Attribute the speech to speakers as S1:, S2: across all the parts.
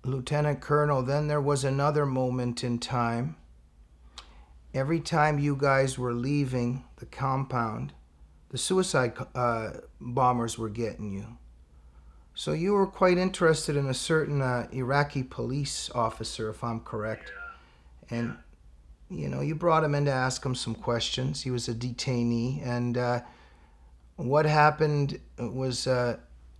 S1: Lieutenant Colonel, then there was another moment in time. Every time you guys were leaving the compound, the suicide bombers were getting you. So you were quite interested in a certain Iraqi police officer, if I'm correct. And, you brought him in to ask him some questions. He was a detainee. And what happened was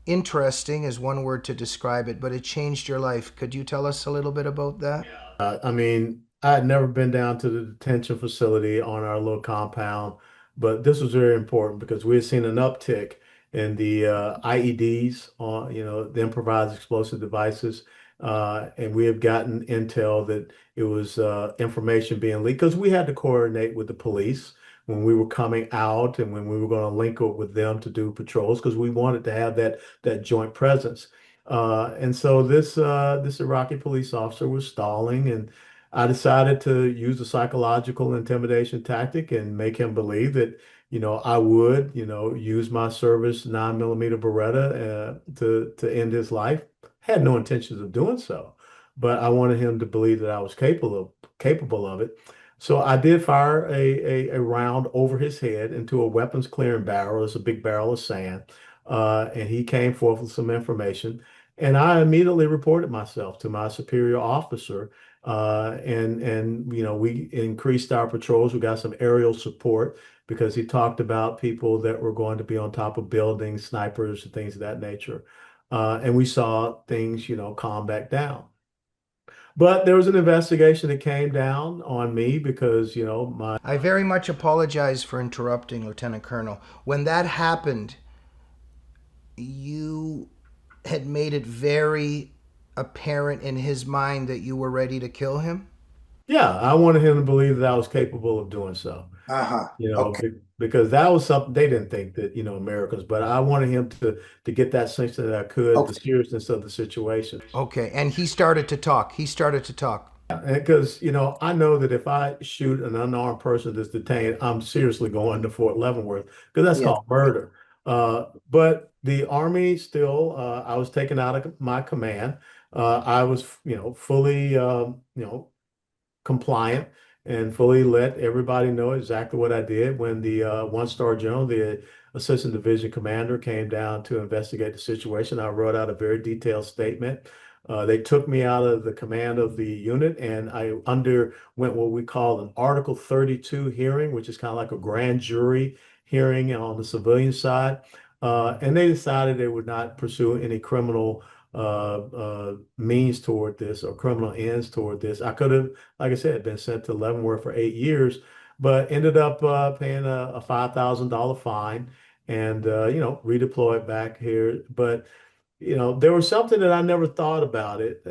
S1: interesting, is one word to describe it, but it changed your life. Could you tell us a little bit about that?
S2: I mean, I had never been down to the detention facility on our little compound, but this was very important because we had seen an uptick in the IEDs, on, the improvised explosive devices, and we have gotten intel that it was information being leaked because we had to coordinate with the police when we were coming out and when we were going to link up with them to do patrols because we wanted to have that joint presence. And so this Iraqi police officer was stalling, and I decided to use a psychological intimidation tactic and make him believe that, I would, use my service 9 millimeter Beretta to end his life. Had no intentions of doing so, but I wanted him to believe that I was capable of it. So I did fire a round over his head into a weapons clearing barrel. It's a big barrel of sand. And he came forth with some information. And I immediately reported myself to my superior officer. And we increased our patrols. We got some aerial support because he talked about people that were going to be on top of buildings, snipers, and things of that nature. And we saw things, calm back down. But there was an investigation that came down on me because, my
S1: I very much apologize for interrupting, Lieutenant Colonel. When that happened, you had made it very apparent in his mind that you were ready to kill him?
S2: yeah, I wanted him to believe that I was capable of doing so.
S1: Uh-huh. Okay.
S2: Because that was something they didn't think that, Americans, but I wanted him to get that sense that I could, the
S1: Okay.
S2: seriousness of the situation.
S1: Okay. And he started to talk. He started to talk.
S2: Because, I know that if I shoot an unarmed person that's detained, I'm seriously going to Fort Leavenworth because that's
S1: Yes.
S2: called murder. But the Army still, I was taken out of my command. I was, fully, compliant and fully let everybody know exactly what I did. When the one-star general, the assistant division commander, came down to investigate the situation, I wrote out a very detailed statement. They took me out of the command of the unit and I underwent what we call an Article 32 hearing, which is kind of like a grand jury hearing on the civilian side. And they decided they would not pursue any criminal means toward this or criminal ends toward this. I could have, like I said, been sent to Leavenworth for 8 years, but ended up paying a $5,000 fine and, redeployed back here. But, there was something that I never thought about it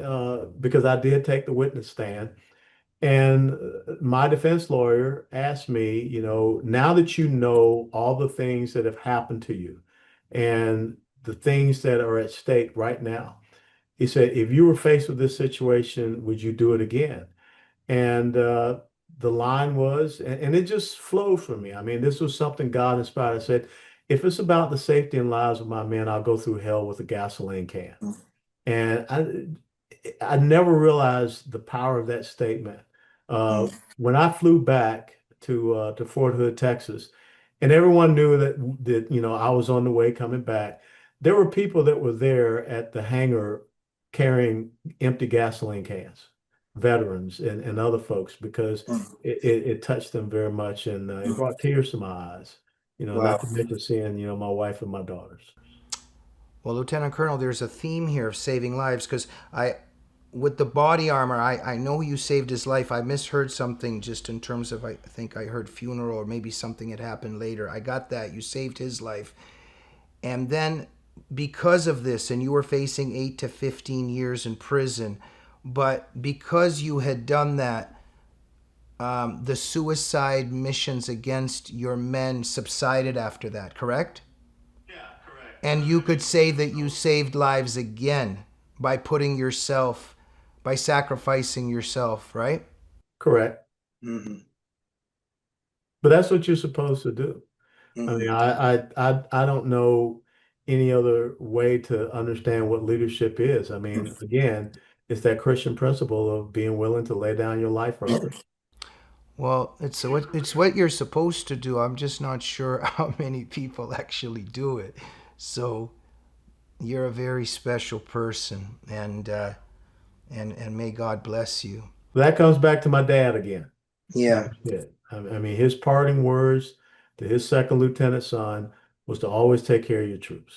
S2: because I did take the witness stand. And my defense lawyer asked me, now that you know all the things that have happened to you and the things that are at stake right now, he said, if you were faced with this situation, would you do it again? And the line was, and it just flowed for me. I mean, this was something God inspired. I said, if it's about the safety and lives of my men, I'll go through hell with a gasoline can. And I never realized the power of that statement. Uh,
S1: Mm.
S2: when I flew back to Fort Hood, Texas, and everyone knew that I was on the way coming back, there were people that were there at the hangar carrying empty gasoline cans, veterans and other folks, because
S1: Mm.
S2: it touched them very much and it
S1: Mm.
S2: brought tears to my eyes. Not
S1: Wow.
S2: to mention seeing my wife and my daughters.
S1: Well, Lieutenant Colonel, there's a theme here of saving lives because with the body armor, I know you saved his life. I misheard something just in terms of, I think I heard funeral or maybe something had happened later. I got that. You saved his life. And then because of this, and you were facing 8 to 15 years in prison, but because you had done that, the suicide missions against your men subsided after that, correct? And you could say that you saved lives again by putting yourself, by sacrificing yourself, right?
S2: Correct.
S1: Mm-hmm.
S2: But that's what you're supposed to do. I mean,
S1: Mm-hmm.
S2: I don't know any other way to understand what leadership is. I mean, again, it's that Christian principle of being willing to lay down your life for others.
S1: Well, it's what you're supposed to do. I'm just not sure how many people actually do it. So you're a very special person, and may God bless you.
S2: That comes back to my dad again.
S1: Yeah.
S2: Same shit. I mean, his parting words to his second lieutenant son was to always take care of your troops.